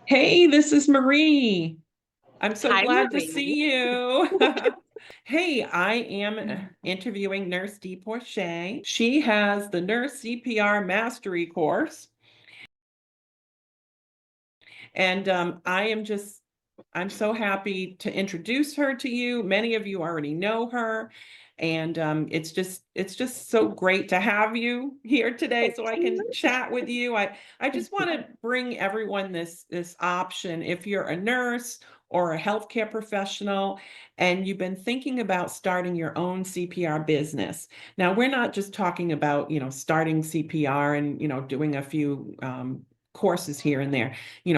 Hey, this is Marie. I'm so Hi, glad to Marie. see you. Hey, I am interviewing Nurse Dee Porcher. She has the Nurse CPR Mastery course, and I'm so happy to introduce her to you. Many of you already know her, and it's just so great to have you here today Thank so I you. can chat with you. I just want to bring everyone this option. If you're a nurse or a healthcare professional and you've been thinking about starting your own CPR business. Now, we're not just talking about, starting CPR and, doing a few courses here and there,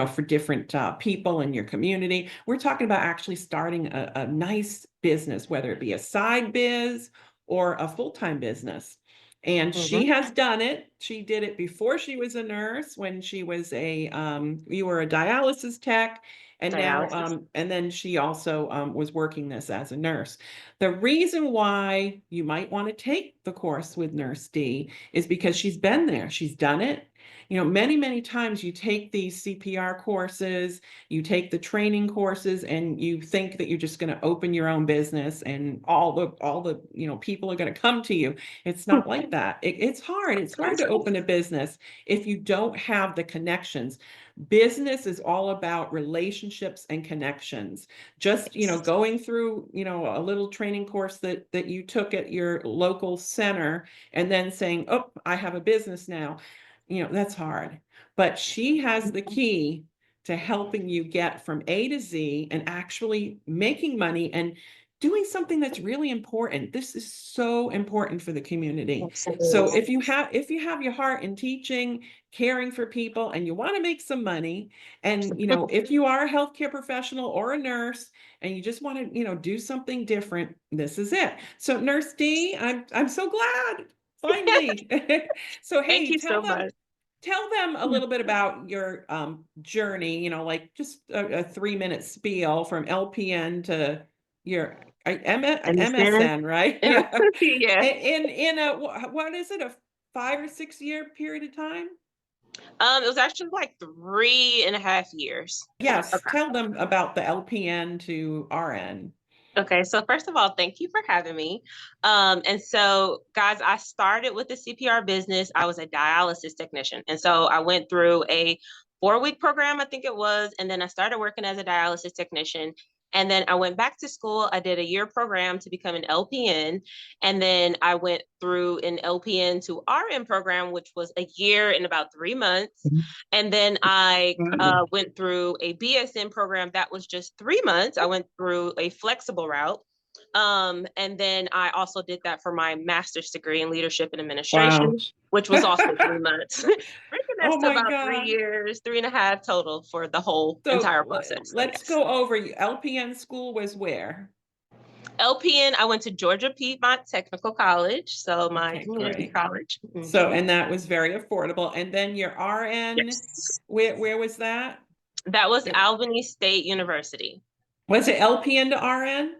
for different people in your community. We're talking about actually starting a nice business, whether it be a side biz or a full-time business. And she Mhm. has done it. She did it before she was a nurse, when she was you were a dialysis tech, and now, Dialysis. and then she also was working this as a nurse. The reason why you might want to take the course with Nurse D is because she's been there, she's done it. Many, many times you take these CPR courses, you take the training courses, and you think that you're just going to open your own business and all the people are going to come to you. It's not like that. It's hard. It's hard to open a business if you don't have the connections. Business is all about relationships and connections. Just, going through, a little training course that you took at your local center and then saying, "Oh, I have a business now." That's hard. But she has the key to helping you get from A to Z and actually making money and doing something that's really important. This is so important for the community. So Absolutely. if you have your heart in teaching, caring for people, and you want to make some money, and if you are a healthcare professional or a nurse and you just want to, do something different, this is it. So Nurse D, I'm so glad finally. So Thank hey, you tell so them much. tell them a little bit about your journey, like just a 3-minute spiel from LPN to your MSN. MSN, right? Yeah. Yeah. In a what is it, a 5 or 6 year period of time? It was actually like 3.5 years. Yes, Okay. tell them about the LPN to RN. Okay, so first of all, thank you for having me. And so, guys, I started with the CPR business. I was a dialysis technician. And so I went through a 4-week program, I think it was, and then I started working as a dialysis technician. And then I went back to school. I did a year program to become an LPN. And then I went through an LPN to RN program, which was a year and about 3 months. And then I Wow. went through a BSN program that was just 3 months. I went through a flexible route. And then I also did that for my master's degree in leadership and Wow. administration, which was also 3 months. Bringing us Oh to my about three God. years, 3.5 total for the whole So entire process. So let's yes. go over. LPN school was where? LPN, I went to Georgia Piedmont Technical College, so my Okay, community great. college. So, Mhm. and that was very affordable. And then your RN, Yes. where was that? That was It- Albany State University. Was it LPN to RN?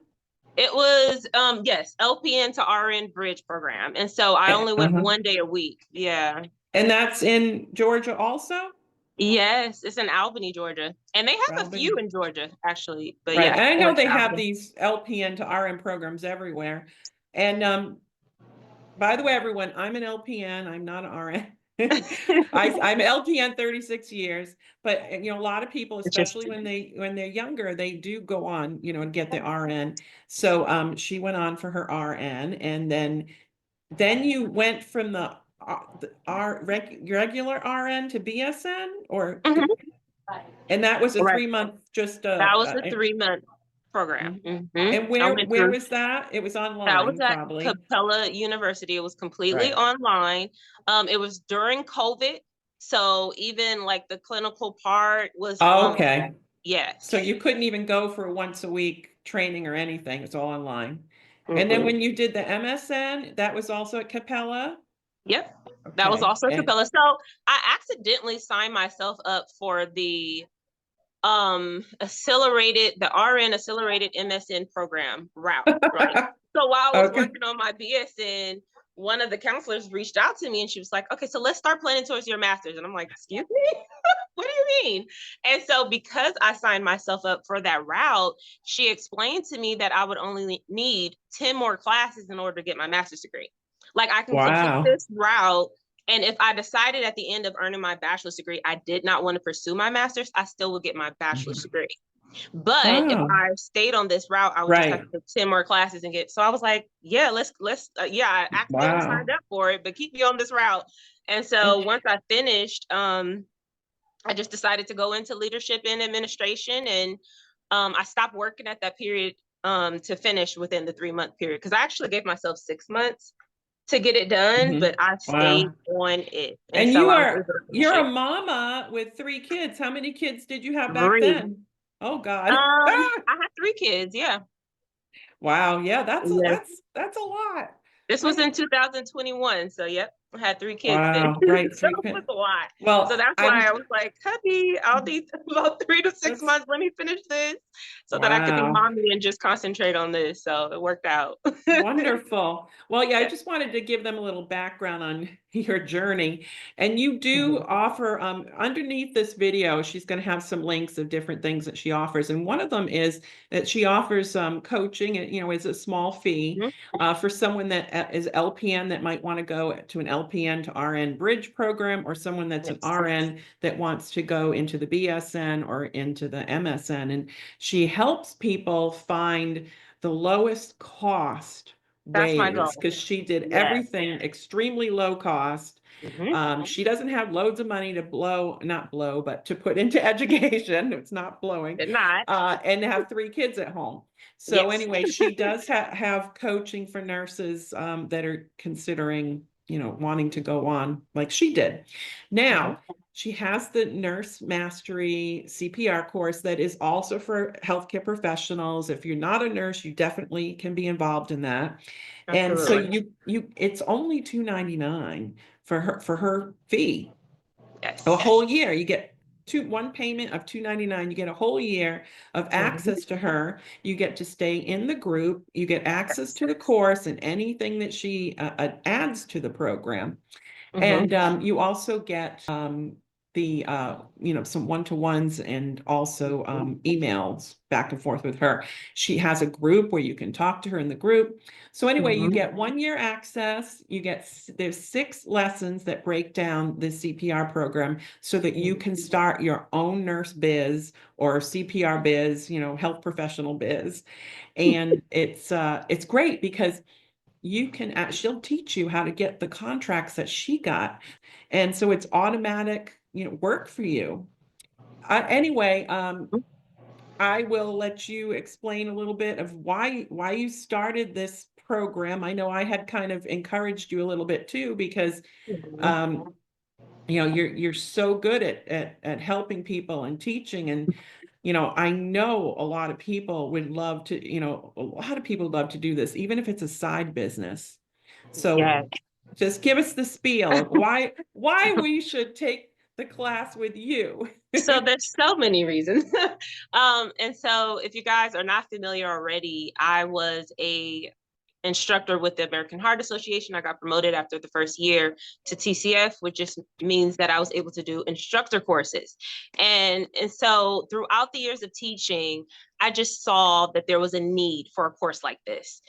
It was yes, LPN to RN bridge program. And so I only went Uh-huh. 1 day a week. Yeah. And that's in Georgia also? Yes, it's in Albany, Georgia. And they have a few Albany. in Georgia, actually. But Right. yeah, And I I know went they to have Albany. these LPN to RN programs everywhere. And by the way, everyone, I'm an LPN. I'm not an RN. I'm LPN 36 years, but a lot of people, especially Interesting. when they're younger, they do go on, and get the RN. So she went on for her RN, and then you went from the regular RN to BSN, Mhm. and that was a Right. 3 month just That was a 3-month program. Mhm. And I where went where through was that? It was that was online, at probably. Capella University. It was completely Right. online. It was during COVID. So even like the clinical part was Oh, online. okay. So Yes. you couldn't even go for once a week training or anything. It's all online. And then Mm-mm. when you did the MSN, that was also at Capella. Yep. That was Okay. also a And Capella. So I accidentally signed myself up for the RN accelerated MSN program route, right? So while I was okay. working on my BSN, one of the counselors reached out to me and she was like, okay, so let's start planning towards your master's. And I'm like, excuse me? What do you mean? And so because I signed myself up for that route, she explained to me that I would only need 10 more classes in order to get my master's degree. Like I can complete Wow. this route. And if I decided at the end of earning my bachelor's degree, I did not want to pursue my master's, I still would get my bachelor's degree. But if Oh, I stayed on this route, I would just have to right. take 10 more classes and get. So I was like, yeah, yeah, I accidentally signed Wow. up for it, but keep me on this route. And And so once I finished, I just decided to go into leadership and administration. And I stopped working at that period to finish within the 3 month period because I actually gave myself 6 months to get it done, but mhm. I stayed Wow. on it. And And so I was able to finish you're a it. mama with 3 kids. How many kids did you have back 3. then? Oh God. Ah, I had 3 kids. Yeah. wow. Yeah, Yeah. that's a lot. This was That's in 2021. So, yep, I had 3 kids then. wow. Right. So Three it was kids. a lot. So Well, that's why I was like, hubby, I'll need about 3 to 6 that's months. Let me finish this so that I could be wow. mommy and just concentrate on this. So it worked out. Wonderful. Well, yeah, I Yeah. just wanted to give them a little background on your journey. And you do Mhm. offer, underneath this video, she's going to have some links of different things that she offers. And one of them is that she offers coaching, is a small fee Mhm. for someone that is LPN that might want to go to an LPN to RN bridge program, or someone that's an Yes. RN that wants to go into the BSN or into the MSN. And she helps people find the lowest cost That's my ways goal. because she did Yes. everything extremely low cost. Hmm. She doesn't have loads of money to not blow, but to put into education. It's not blowing, Did not. and to have 3 kids at home. So Yes. anyway, she does have coaching for nurses that are considering, wanting to go on like she did. Mhm. Now, she has the Nurse Mastery CPR course that is also for healthcare professionals. If you're not a nurse, you definitely can be involved in that. And so Absolutely. it's only $299 for her fee. A Yes. whole year. You get one payment of $299. You get a whole year of Mhm. access to her. You get to stay in the group. You get access to the course and anything that she adds to the program. Mhm. And you also get the some one-to-ones and also emails back and forth with her. She has a group where you can talk to her in the group. So anyway, you Mhm. get 1 year access. There's 6 lessons that break down the CPR program so that you can start your own nurse biz or CPR biz, health professional biz. And it's great because she'll teach you how to get the contracts that she got. And so it's automatic, work for you. Anyway, I will let you explain a little bit of why you started this program. I know I had kind of encouraged you a little bit too, because Mhm. um, you're so good at helping people and teaching. And I know a lot of people would love to, a lot of people love to do this, even if it's a side business. So Yes. just give us the spiel of why we should take the class with you. So there's so many reasons. And so if you guys are not familiar already, I was a instructor with the American Heart Association. I got promoted after the first year to TCF, which just means that I was able to do instructor courses. And so throughout the years of teaching, I just saw that there was a need for a course like this.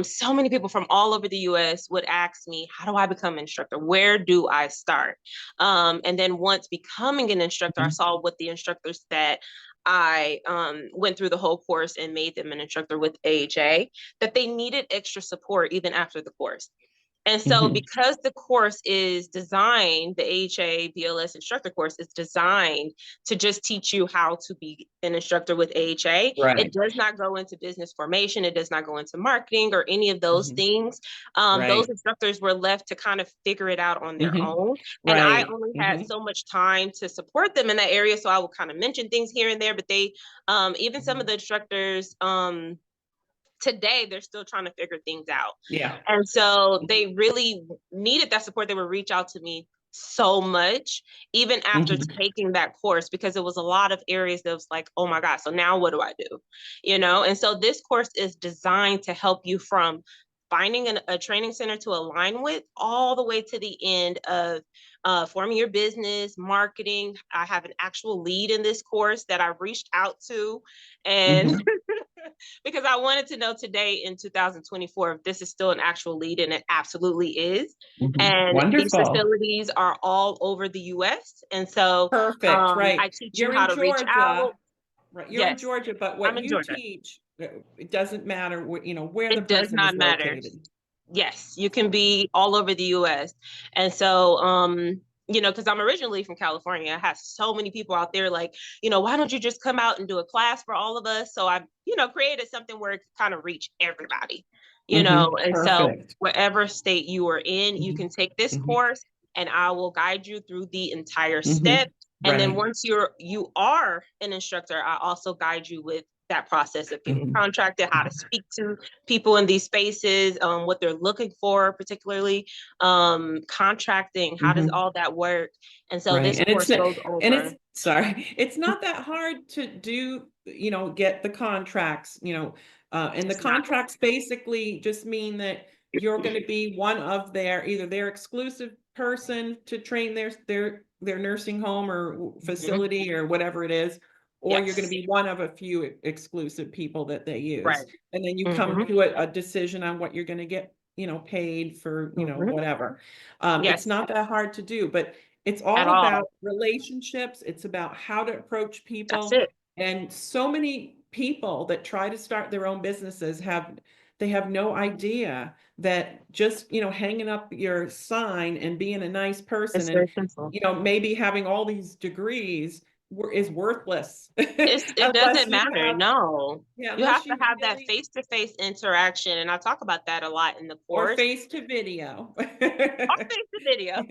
So many people from all over the US would ask me, how do I become an instructor? Where do I start? And then once becoming an instructor, I saw what the instructors that I went through the whole course and made them an instructor with AHA, that they needed extra support even after the course. And so Mhm. because the course is designed, the AHA BLS instructor course is designed to just teach you how to be an instructor with AHA. It Right. does not go into business formation. It does not go into marketing or any of those Mhm. things. Those Right. instructors were left to kind of figure it out on their Mhm. own. And I Right. only had Mhm. so much time to support them in that area. So I would kind of mention things here and there, but even some of Mhm. the instructors, today they're still trying to figure things out. Yeah. And so they really needed that support. They would reach out to me so much, even after Mhm. taking that course, because it was a lot of areas that was like, oh my God, so now what do I do? And so this course is designed to help you from finding a training center to align with, all the way to the end of forming your business, marketing. I have an actual lead in this course that I reached out to, and because I wanted to know today in 2024 if this is still an actual lead, and it absolutely is. And these Wonderful. facilities are all over the US. And so Perfect. Right. I teach you You're how in to reach out. Georgia. Right. You're in Yes, Georgia, but I'm what in you Georgia. teach, it doesn't matter what, where the It does person is not matter. located. Yes, you can be all over the US. And so, because I'm originally from California, I have so many people out there like, why don't you just come out and do a class for all of us? So I've, created something where it can kind of reach everybody, and so Perfect. wherever state you are in, you can take this Mhm. course and I will guide you through the entire Mhm. step. And then Right. once you are an instructor, I also guide you with that process of getting Mhm. contracted, how to speak to people in these spaces, what they're looking for, particularly contracting. How does Mhm. all that work? And so Right. this And course goes over. it's sorry, it's not that hard to do, get the contracts, and the It's not. contracts basically just mean that you're going to be one of either their exclusive person to train their nursing home or Mhm. facility or whatever it is, or you're going to Yes. be one of a few exclusive people that they use. Right. And then you come Hmm. to a decision on what you're going to get, paid for, Hmm. whatever. It's Yes. not that hard to do, but it's At all about all. relationships. It's about how to approach That's people. it. And so many people that try to start their own businesses they have no idea that just, hanging up your sign and being a nice person It's and, very simple. maybe having all these degrees is worthless It unless doesn't you matter. have, No, yeah, you have unless to you have that really, face-to-face interaction, and I talk about that a lot in the or course. face to video. Or face to video.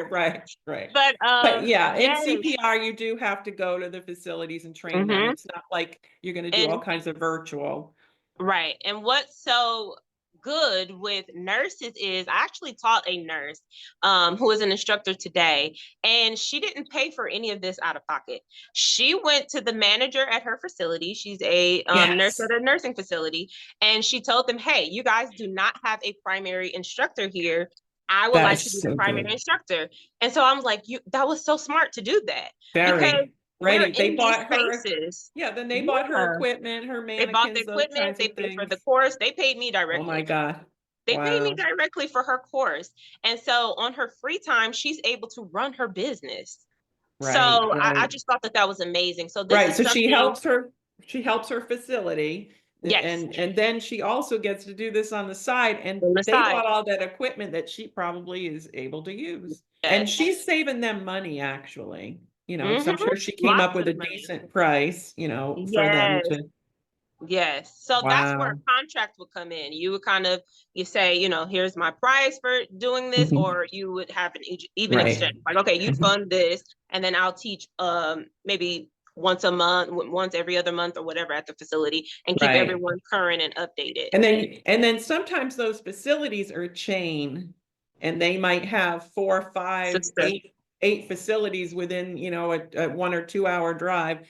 Right, right. But But yeah, in yes. CPR, you do have to go to the facilities and train them. Hmm. It's not like you're going to do all And kinds of virtual. right. And what's so good with nurses is I actually taught a nurse who is an instructor today, and she didn't pay for any of this out of pocket. She went to the manager at her facility. She's a nurse Yes, at a nursing facility, and she told them, "Hey, you guys do not have a primary instructor here. I would that like is to be the so primary good. instructor." And so I'm like, "You, that was so smart to do that because Very we're ready. They in these bought her, spaces." yeah, then they bought her Yeah. equipment, her They bought the mannequins, those equipment, kinds they of paid for the things. course, they paid me Oh my directly. God. They paid me Wow. directly for her course. And so on her free time, she's able to run her business. So Right, I right. just thought that that was amazing. So this Right. is So something, she helps her facility yes, and then she also gets to do this on the side and on the they side. bought all that equipment that she probably is able to use. And Yes. she's saving them money actually, because I'm Mm-hmm. sure she came up Lots with of a money. decent price, for them Yes. to Yes. So that's where wow. a contract would come in. You would you say, here's my price for doing this, Mhm. or you would have an even Right. exchange. Like, okay, you Mhm. fund this, and then I'll teach maybe once a month, once every other month or whatever at the facility, and keep Right. everyone current and updated. And then sometimes those facilities are a chain and they might have four, five, Sister. eight facilities within, a 1 or 2 hour drive.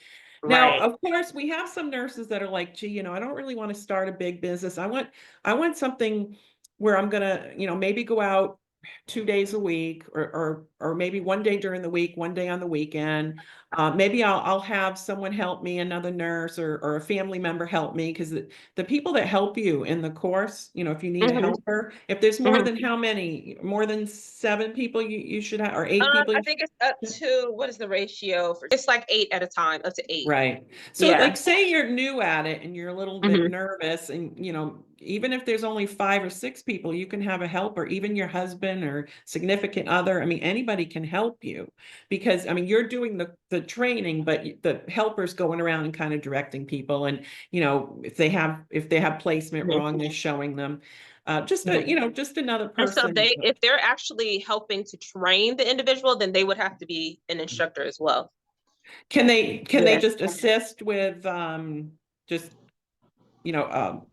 Now, Right. of course, we have some nurses that are like, gee, I don't really want to start a big business. I want something where I'm gonna, maybe go out 2 days a week or maybe one day during the week, one day on the weekend. Maybe I'll have someone help me, another nurse or a family member help me because the people that help you in the course, if you need a Hmm. helper, if there's more Hmm. than how many, more than 7 people you should have, or 8 people I you think it's up should. to, what is the ratio for? It's like 8 at a time, up to 8. Right. So Yeah. like say you're new at it and you're a little bit Hmm. nervous and even if there's only 5 or 6 people, you can have a helper, even your husband or significant other. I mean, anybody can help you because I mean, you're doing the training, but the helper's going around and kind of directing people. And, if they have placement wrong, they're showing them. Just another And so person. if they're actually helping to train the individual, then they would have to be an instructor as well. Can they Yes. just assist with just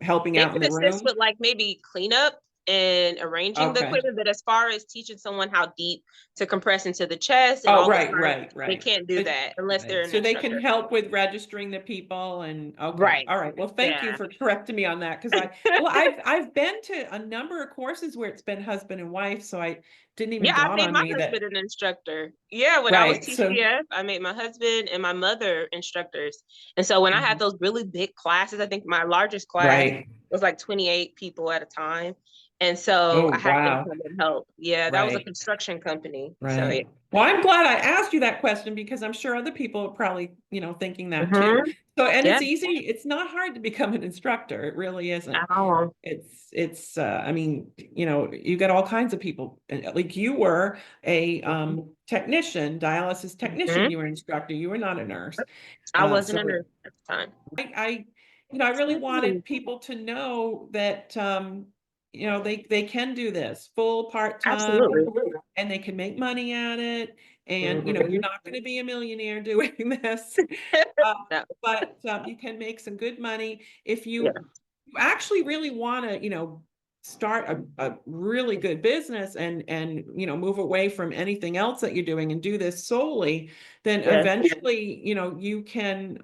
helping They out in can the assist room? with like maybe cleanup. and arranging the Okay. equipment, but as far as teaching someone how deep to compress into the chest and Oh, all those right, parts, right, they right. can't do But, that unless they're right. an So they can instructor. help with registering the people and okay. Right. All right. Well, thank you Yeah. for correcting me on that because well, I've been to a number of courses where it's been husband and wife, so I didn't even Yeah, I dawn made on my me husband that an instructor. Yeah, when I was right. So TCF, I made my husband and my mother instructors. And so when I had mhm, those really big classes, I think my largest class right. was like 28 people at a time. And so Oh, I had them wow. come and help. Yeah, that was a Right. construction company. So yeah. Right. Well, I'm glad I asked you that question because I'm sure other people are probably, thinking that too. Hmm. So, and Yeah, it's easy, it's not hard to become an instructor. It really isn't. at all. I mean, you got all kinds of people. Like you were a technician, dialysis technician, Mhm. you were an instructor, you were not a nurse. I wasn't So a nurse at the time. I I really wanted people to know that they can do this full part-time Absolutely. and they can make money at it. And you're Mhm. not going to be a millionaire doing this. Uh, No, but you can make some good money if yeah, you actually really want to, start a really good business and move away from anything else that you're doing and do this solely, then yeah, eventually, you can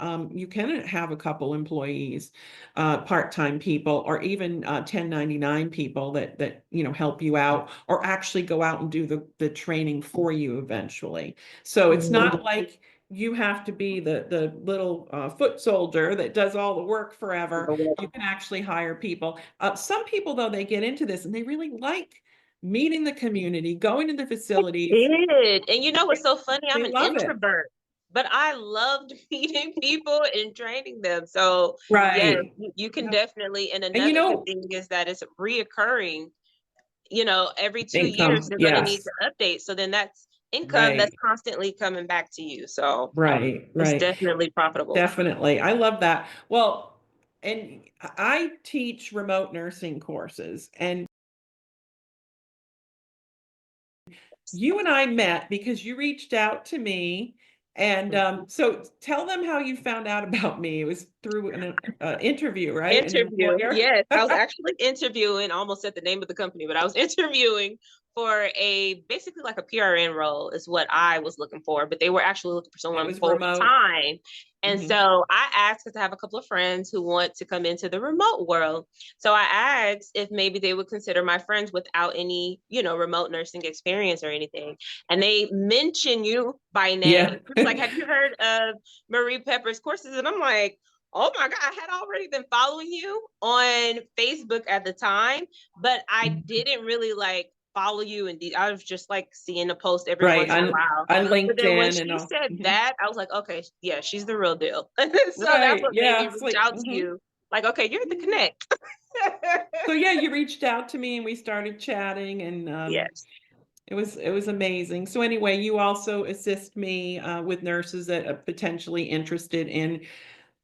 have a couple employees, part-time people, or even 1099 people that help you out or actually go out and do the training for you eventually. So it's Mhm. not like you have to be the little foot soldier that does all the work forever. You can actually hire people. Some people, though, they get into this and they really like meeting the community, going to the facilities. Did. And you know what's so funny? I'm They an love it. introvert, but I loved meeting people and training them. So yes, Right. you can Yep. definitely. And And another good thing is that it's reoccurring. Every 2 years income. they're going to need Yes. to update. So then that's income that's Right. constantly coming back to you. So Right. it's Right. definitely profitable. Definitely. I love that. Well, and I teach remote nursing courses, and you and I met because you reached out to me. And so tell them how you found out about me. It was through an interview, right? An Interview. employer. Yes, I was actually interviewing, almost at the name of the company, but I was interviewing for basically like a PRN role is what I was looking for, but they were actually looking for It someone was full remote. time. And Hmm. so I asked because I have a couple of friends who want to come into the remote world. So I asked if maybe they would consider my friends without any, remote nursing experience or anything. And they mention you by Yeah. name. It's like, have you heard of Marie Pepper's courses? And I'm like, oh my God, I had already been following you on Facebook at the time, but I didn't really like follow you indeed. I was just like seeing a post every Right. once in a while. On But then when LinkedIn and she all. said Mhm. that, I was like, okay, yeah, she's the real deal. So that's Right. what made Yeah. me It's reach like, out to you. Like, okay, you're the connect. so yeah, you reached out to me and we started chatting and Yes. it was amazing. So anyway, you also assist me with nurses that are potentially interested in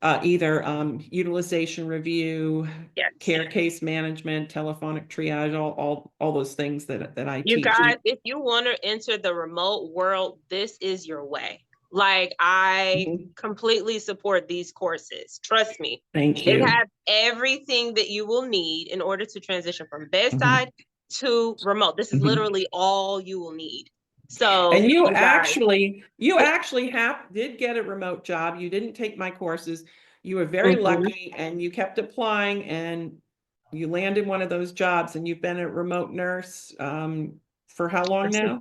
either utilization review, Yes. care case management, telephonic triage, all those things that I You teach. guys, if you want to enter the remote world, this is your way. Like, I Mhm. completely support these courses. Trust me. Thank It you. has everything that you will need in order to transition from Mhm. bedside to remote. This is Mhm. literally all you will need. So, And you you guys, actually, you actually did get a remote job. You didn't take my courses. You were very mhm. lucky and you kept applying and you landed one of those jobs and you've been a remote nurse for how long now?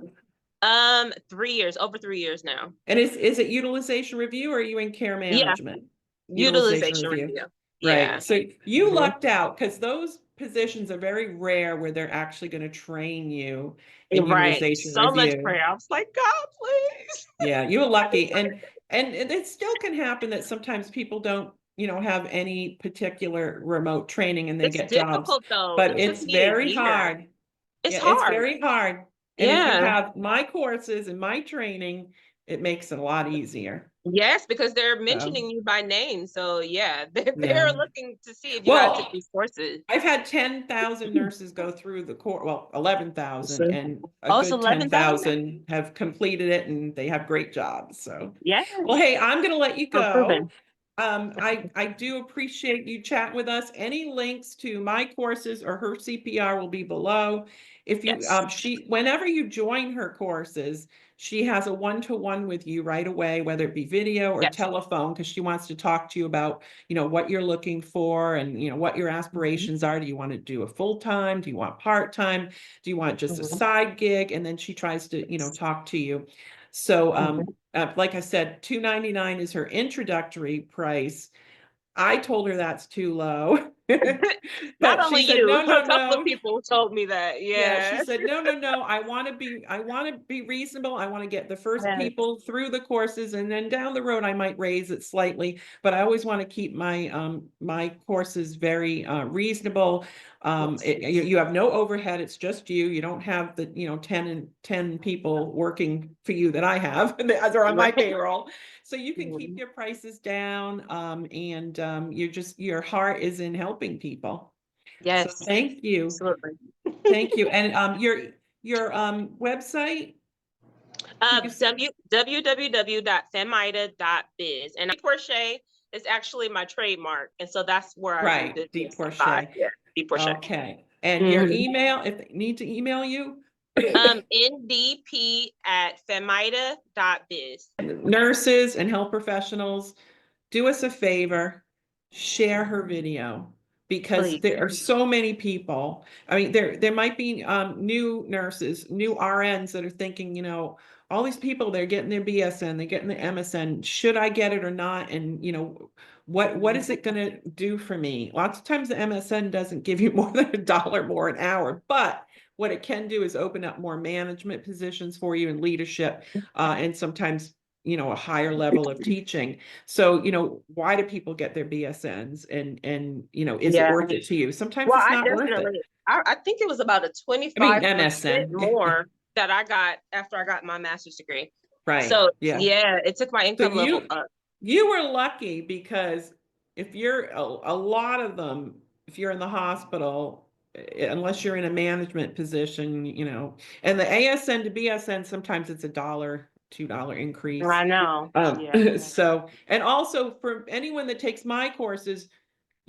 3 years, over 3 years now. And is it utilization review or are you in care Yeah, management? Utilization utilization review. review. Right. Yeah. So you Mhm. lucked out because those positions are very rare where they're actually going to train you in Right. utilization So much review. prayer. I was like, God, please. Yeah, you were lucky. And it still can happen that sometimes people don't, have any particular remote training and they It's get jobs, difficult though. but It took it's me a very year. hard. It's Yeah, it's hard. very hard. And if you Yeah. have my courses and my training, it makes it a lot easier. Yes, because they're So, mentioning you by name. So yeah, they're yeah. looking to see if you guys took Well, these courses. I've had 10,000 nurses go through the course, well, 11,000, So, and a oh, it's good 11,000 now? 10,000 have completed it and they have great jobs. So, Yes. well, hey, I'm going to let you So go. proven. I do appreciate you chat with us. Any links to my courses or her CPR will be below. If you, Yes. whenever you join her courses, she has a one-to-one with you right away, whether it be video or Yes. telephone, because she wants to talk to you about, what you're looking for and, what your Mhm. aspirations are. Do you want to do a full-time? Do you want part-time? Do you want just a Mhm. side gig? And then she tries to, talk to you. So, Mhm. like I said, $299 is her introductory price. I told her that's too low. Not But she only said, you, no, a no, couple of no. people told me that. Yeah, she Yeah. said, no, no, no. I want to be reasonable. I want to get the first Yes. people through the courses, and then down the road I might raise it slightly, but I always want to keep my courses very reasonable. Yes. You have no overhead, it's just you. You don't have the, 10 people working for you that I have, they're on my Right. payroll. So you can keep Mhm. your prices down, and your heart is in helping people. So Yes. thank you. Absolutely. Thank you. And your website, could you www.femida.biz. And crochet is actually my trademark. And so that's where I do right, deep business by. crochet. Yeah. Deep crochet. Okay. And your Mhm. email, if they need to email you, ndp@femida.biz. nurses and health professionals, do us a favor, share her video, because Please. there are so many people. I mean, there might be new nurses, new RNs that are thinking, all these people, they're getting their BSN, they're getting the MSN. Should I get it or not? And what is it going to do for me? Lots of times the MSN doesn't give you more than $1 more an hour, but what it can do is open up more management positions for you in leadership, and sometimes a higher level of teaching. So, why do people get their BSNs, and is it Yeah. worth it to you? Sometimes Well, it's I not worth it. definitely, I think it was about a I mean, 25% MSN. more that I got after I got my master's degree. Right. So Yeah. yeah, it took my So income level up. you were lucky, because if you're a lot of them, if you're in the hospital, unless you're in a management position, and the ASN to BSN, sometimes it's $1, $2 increase. I know. Um, Yeah. so, and also for anyone that takes my courses,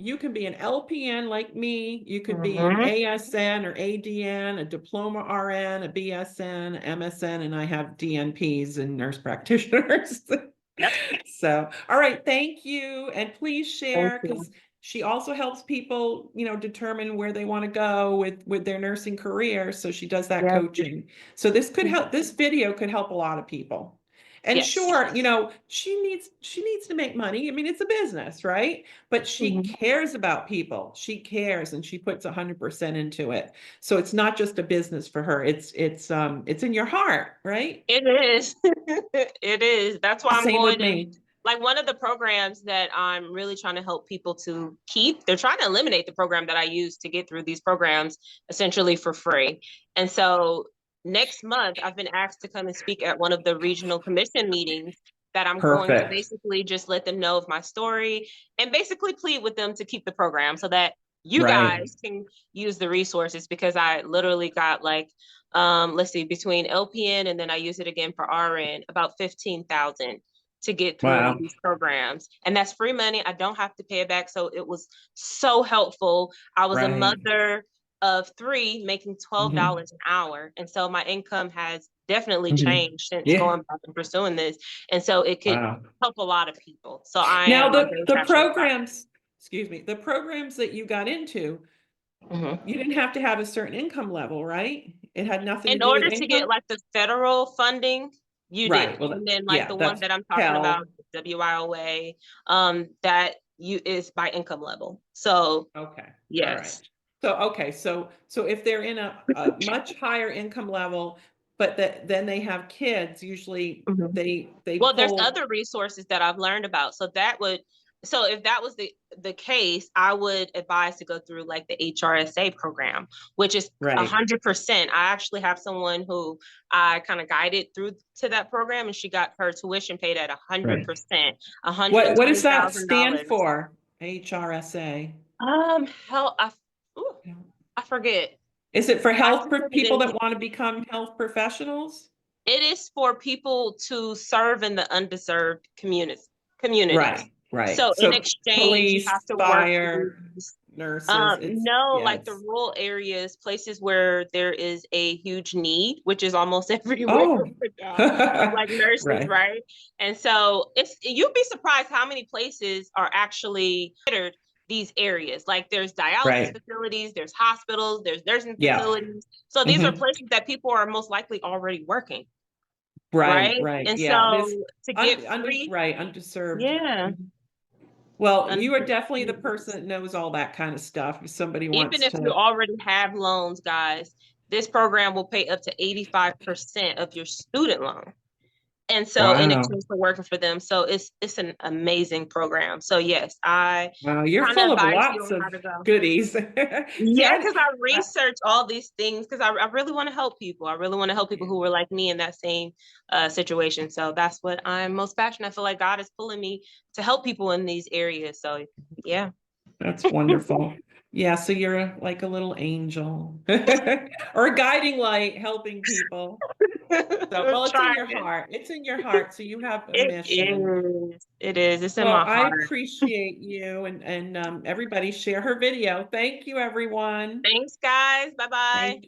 you can be an LPN like me, you could be an Hmm. ASN or ADN, a diploma RN, a BSN, MSN, and I have DNPs and nurse practitioners. Yep. So, all right, thank you. And please Thank share, you. because she also helps people, determine where they want to go with their nursing career. So she does that Yes. coaching. So this video could help a lot of people. And Yes. sure, she needs to make money. I mean, it's a business, right? But she Mhm. cares about people. She cares, and she puts 100% into it. So it's not just a business for her. It's in your heart, right? It is. It is. That's why I'm Same with going to, me. like, one of the programs that I'm really trying to help people to keep, they're trying to eliminate the program that I use to get through these programs essentially for free. And so next month, I've been asked to come and speak at one of the regional commission meetings that I'm going to Perfect. basically just let them know of my story and basically plead with them to keep the program so that you Right. guys can use the resources, because I literally got like, let's see, between LPN and then I use it again for RN, about 15,000 to get through Wow. these programs. And that's free money. I don't have to pay it back. So it was so helpful. I was a Right. mother of three making Hmm. $12 an hour. And so my income has definitely Hmm. changed since Yeah. going back and pursuing this. And so it could Wow. help a lot of people. So Now I'm the very the passionate about programs, excuse me, the programs that you got into, it. Mhm. you didn't have to have a certain income level, right? It had nothing to In do with order to get income? like the federal funding, you Right. did. Well, And then like yeah, the one that's that I'm talking about, Pell. WIOA, that you is by income level. So Okay. All right. yes. So if they're in a much higher income level, but then they have kids, usually Mhm. they Well, there's pull. other resources that I've learned about. So if that was the case, I would advise to go through like the HRSA program, which is Right. 100%. I actually have someone who I kind of guided through to that program, and she got her tuition paid at Right. 100%, one hundred What and what does twenty that thousand stand dollars. for? HRSA. Hell, ooh, I forget. Is it for I health can put it people in. that want to become health professionals? It is for people to serve in the underserved communities. Right. Right. So in So exchange, you have police, to work fire, these nurses, it's, no, like the yes. rural areas, places where there is a huge need, which is almost everywhere Oh, for jobs of like nurses, right. right? And so you'd be surprised how many places are actually considered these areas. Like there's dialysis Right. facilities, there's hospitals, there's nursing Yeah. facilities. So these are Hmm. places that people are most likely already working, Right, right? right. And Yeah. This so to get free, right, underserved. yeah. Mhm. Well, you are definitely the Underserved. person that knows all that kind of stuff. If somebody Even wants if you to, already have loans, guys, this program will pay up to 85% of your student loan. And so in wow. exchange for working for them. So it's an amazing program. So yes, I Wow, you're kind of full of advise you lots on how of to go. goodies. See, Yeah, because I research all these things because I really want to help people. I really want to help people yeah, who are like me in that same situation. So that's what I'm most passionate. I feel like God is pulling me to help people in these areas. So yeah. that's wonderful. Yeah, so you're like a little angel or a guiding light helping people. So, I'm well, it's in your trying. heart. It's in your heart. So you have a It mission. is. It is. It's in Well, my I heart. appreciate you and everybody share her video. Thank you, everyone. Thanks, guys. Bye bye. Thank